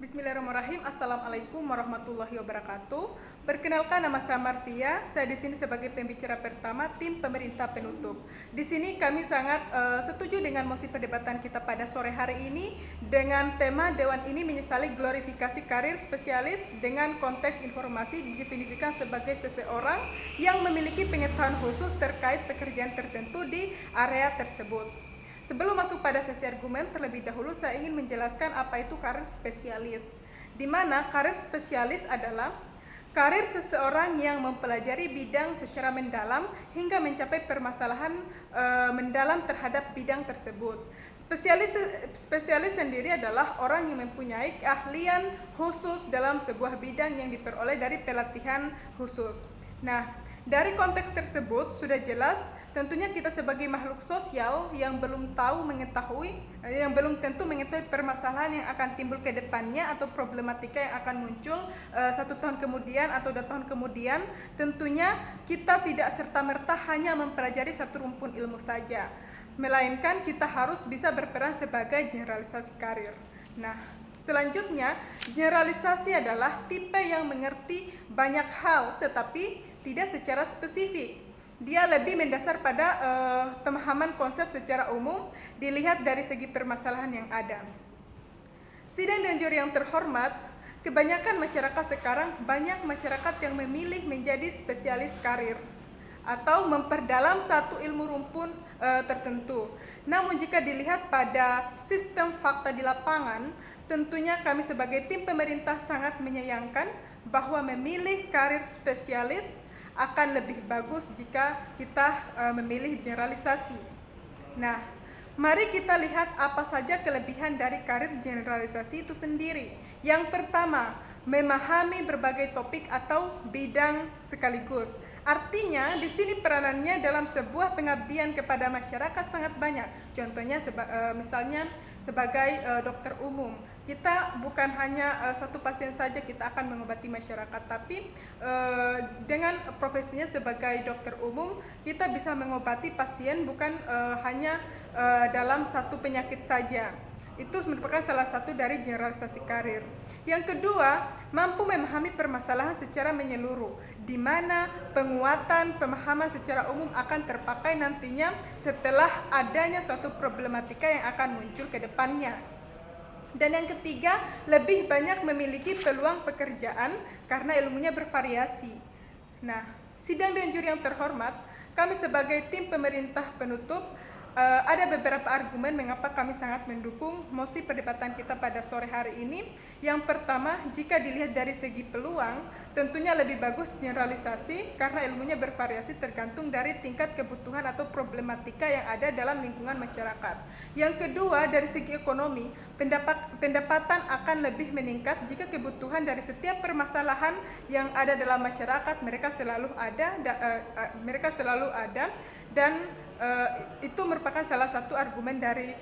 Bismillahirrahmanirrahim. Assalamualaikum warahmatullahi wabarakatuh. Perkenalkan, nama saya Marvia. Saya di sini sebagai pembicara pertama tim pemerintah penutup. Di sini kami sangat setuju dengan mosi perdebatan kita pada sore hari ini dengan tema Dewan ini menyesali glorifikasi karir spesialis dengan konteks informasi didefinisikan sebagai seseorang yang memiliki pengetahuan khusus terkait pekerjaan tertentu di area tersebut. Sebelum masuk pada sesi argumen, terlebih dahulu saya ingin menjelaskan apa itu karir spesialis. Di mana karir spesialis adalah karir seseorang yang mempelajari bidang secara mendalam hingga mencapai permasalahan mendalam terhadap bidang tersebut. Spesialis sendiri adalah orang yang mempunyai keahlian khusus dalam sebuah bidang yang diperoleh dari pelatihan khusus. Nah, dari konteks tersebut sudah jelas tentunya kita sebagai makhluk sosial yang belum tentu mengetahui permasalahan yang akan timbul ke depannya atau problematika yang akan muncul 1 tahun kemudian atau 2 tahun kemudian. Tentunya kita tidak serta-merta hanya mempelajari satu rumpun ilmu saja, melainkan kita harus bisa berperan sebagai generalisasi karir. Nah, selanjutnya, generalisasi adalah tipe yang mengerti banyak hal tetapi tidak secara spesifik. Dia lebih mendasar pada pemahaman konsep secara umum dilihat dari segi permasalahan yang ada. Sidang dan juri yang terhormat, kebanyakan masyarakat sekarang banyak masyarakat yang memilih menjadi spesialis karir atau memperdalam satu ilmu rumpun tertentu. Namun jika dilihat pada sistem fakta di lapangan, tentunya kami sebagai tim pemerintah sangat menyayangkan bahwa memilih karir spesialis akan lebih bagus jika kita memilih generalisasi. Nah, mari kita lihat apa saja kelebihan dari karir generalisasi itu sendiri. Yang pertama, memahami berbagai topik atau bidang sekaligus. Artinya, di sini peranannya dalam sebuah pengabdian kepada masyarakat sangat banyak. Contohnya, misalnya sebagai dokter umum, kita bukan hanya satu pasien saja kita akan mengobati masyarakat, tapi dengan profesinya sebagai dokter umum, kita bisa mengobati pasien bukan hanya dalam satu penyakit saja. Itu merupakan salah satu dari generalisasi karir. Yang kedua, mampu memahami permasalahan secara menyeluruh, di mana penguatan pemahaman secara umum akan terpakai nantinya setelah adanya suatu problematika yang akan muncul ke depannya. Dan yang ketiga, lebih banyak memiliki peluang pekerjaan karena ilmunya bervariasi. Nah, sidang dan juri yang terhormat, kami sebagai tim pemerintah penutup ada beberapa argumen mengapa kami sangat mendukung mosi perdebatan kita pada sore hari ini. Yang pertama, jika dilihat dari segi peluang, tentunya lebih bagus generalisasi karena ilmunya bervariasi tergantung dari tingkat kebutuhan atau problematika yang ada dalam lingkungan masyarakat. Yang kedua, dari segi ekonomi, pendapatan akan lebih meningkat jika kebutuhan dari setiap permasalahan yang ada dalam masyarakat mereka selalu ada dan itu merupakan salah satu argumen dari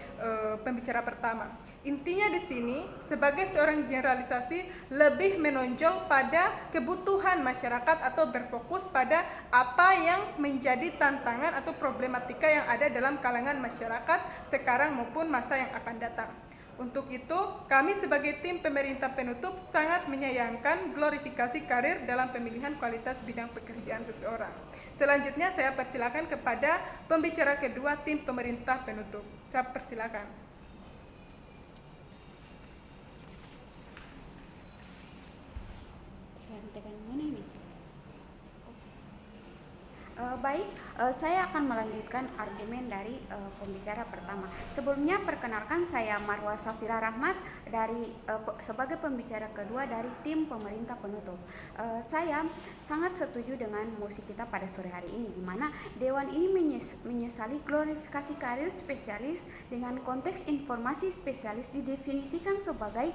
pembicara pertama. Intinya di sini, sebagai seorang generalisasi lebih menonjol pada kebutuhan masyarakat atau berfokus pada apa yang menjadi tantangan atau problematika yang ada dalam kalangan masyarakat sekarang maupun masa yang akan datang. Untuk itu, kami sebagai tim pemerintah penutup sangat menyayangkan glorifikasi karir dalam pemilihan kualitas bidang pekerjaan seseorang. Selanjutnya saya persilakan kepada pembicara kedua tim pemerintah penutup. Saya persilakan. Tekan mana ini? Baik, saya akan melanjutkan argumen dari pembicara pertama. Sebelumnya perkenalkan, saya Marwa Safira Rahmat sebagai pembicara kedua dari tim pemerintah penutup. Saya sangat setuju dengan mosi kita pada sore hari ini, di mana Dewan ini menyesali glorifikasi karir spesialis dengan konteks informasi spesialis didefinisikan sebagai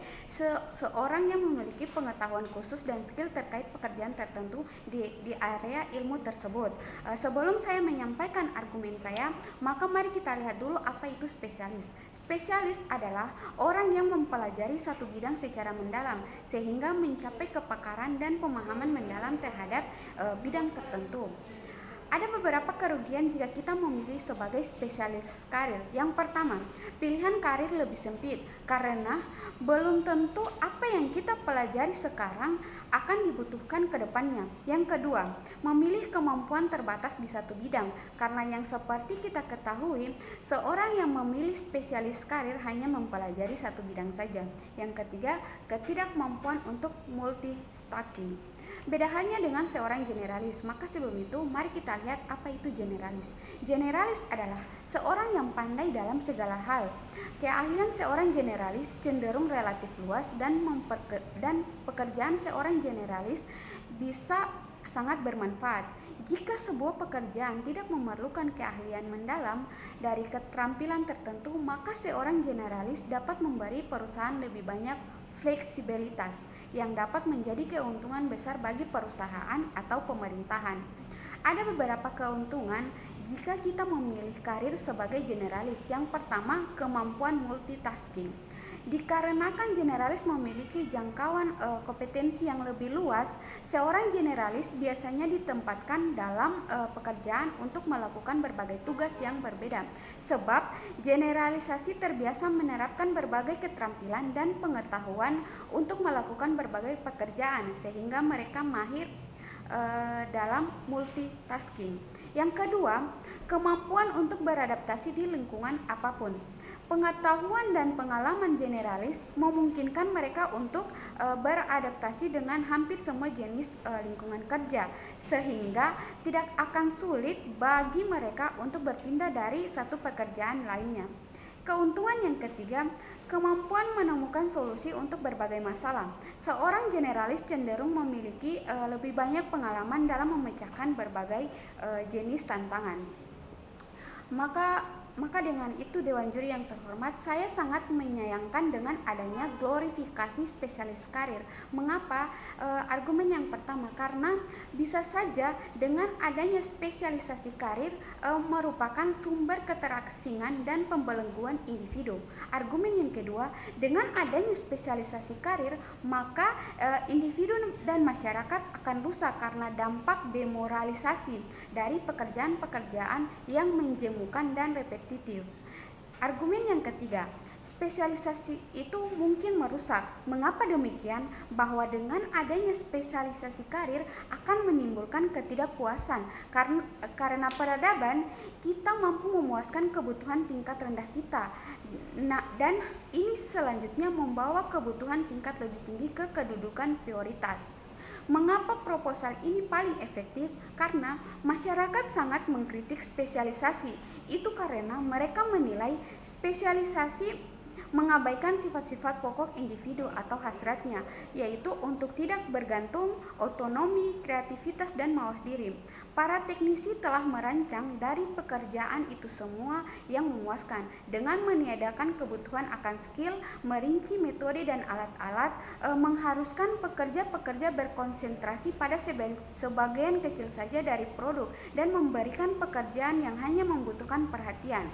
seorang yang memiliki pengetahuan khusus dan skill terkait pekerjaan tertentu di area ilmu tersebut. Sebelum saya menyampaikan argumen saya, maka mari kita lihat dulu apa itu spesialis. Spesialis adalah orang yang mempelajari satu bidang secara mendalam sehingga mencapai kepakaran dan pemahaman mendalam terhadap bidang tertentu. Ada beberapa kerugian jika kita memilih sebagai spesialis karir. Yang pertama, pilihan karir lebih sempit karena belum tentu apa apa yang kita pelajari sekarang akan dibutuhkan ke depannya. Yang kedua, memilih kemampuan terbatas di satu bidang, karena yang seperti kita ketahui, seorang yang memilih spesialis karir hanya mempelajari satu bidang saja. Yang ketiga, ketidakmampuan untuk multitasking. Beda halnya dengan seorang generalis. Maka sebelum itu, mari kita lihat apa itu generalis. Generalis adalah seorang yang pandai dalam segala hal. Keahlian seorang generalis cenderung relatif luas dan pekerjaan seorang generalis bisa sangat bermanfaat. Jika sebuah pekerjaan tidak memerlukan keahlian mendalam dari keterampilan tertentu, maka seorang generalis dapat memberi perusahaan lebih banyak fleksibilitas yang dapat menjadi keuntungan besar bagi perusahaan atau pemerintahan. Ada beberapa keuntungan jika kita memilih karir sebagai generalis. Yang pertama, kemampuan multitasking. Dikarenakan generalis memiliki jangkauan kompetensi yang lebih luas, seorang generalis biasanya ditempatkan dalam pekerjaan untuk melakukan berbagai tugas yang berbeda. Sebab generalisasi terbiasa menerapkan berbagai keterampilan dan pengetahuan untuk melakukan berbagai pekerjaan, sehingga mereka mahir dalam multitasking. Yang kedua, kemampuan untuk beradaptasi di lingkungan apapun. Pengetahuan dan pengalaman generalis memungkinkan mereka untuk beradaptasi dengan hampir semua jenis lingkungan kerja, sehingga tidak akan sulit bagi mereka untuk berpindah dari satu pekerjaan lainnya. Keuntungan yang ketiga, kemampuan menemukan solusi untuk berbagai masalah. Seorang generalis cenderung memiliki lebih banyak pengalaman dalam memecahkan berbagai jenis tantangan. Maka dengan itu, Dewan Juri yang terhormat, saya sangat menyayangkan dengan adanya glorifikasi spesialis karir. Mengapa? Argumen yang pertama, karena bisa saja dengan adanya spesialisasi karir merupakan sumber keterasingan dan pembelengguan individu. Argumen yang kedua, dengan adanya spesialisasi karir, maka individu dan masyarakat akan rusak karena dampak demoralisasi dari pekerjaan-pekerjaan yang menjemukan dan repetitif. Argumen yang ketiga, spesialisasi itu mungkin merusak. Mengapa demikian? Bahwa dengan adanya spesialisasi karir akan menimbulkan ketidakpuasan karena peradaban kita mampu memuaskan kebutuhan tingkat rendah kita. Dan ini selanjutnya membawa kebutuhan tingkat lebih tinggi ke kedudukan prioritas. Mengapa proposal ini paling efektif? Karena masyarakat sangat mengkritik spesialisasi. Itu karena mereka menilai spesialisasi mengabaikan sifat-sifat pokok individu atau hasratnya, yaitu untuk tidak bergantung, otonomi, kreativitas, dan mawas diri. Para teknisi telah merancang dari pekerjaan itu semua yang memuaskan dengan meniadakan kebutuhan akan skill, merinci metode dan alat-alat, mengharuskan pekerja-pekerja berkonsentrasi pada sebagian kecil saja dari produk dan memberikan pekerjaan yang hanya membutuhkan perhatian.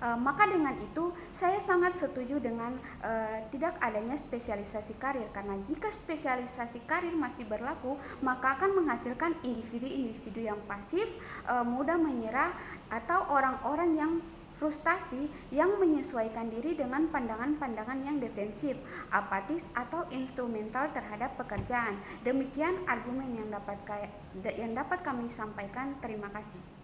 Maka dengan itu saya sangat setuju dengan tidak adanya spesialisasi karir, karena jika spesialisasi karir masih berlaku maka akan menghasilkan individu-individu yang pasif, mudah menyerah, atau orang-orang yang frustasi yang menyesuaikan diri dengan pandangan-pandangan yang defensif, apatis, atau instrumental terhadap pekerjaan. Demikian argumen yang dapat kami sampaikan. Terima kasih.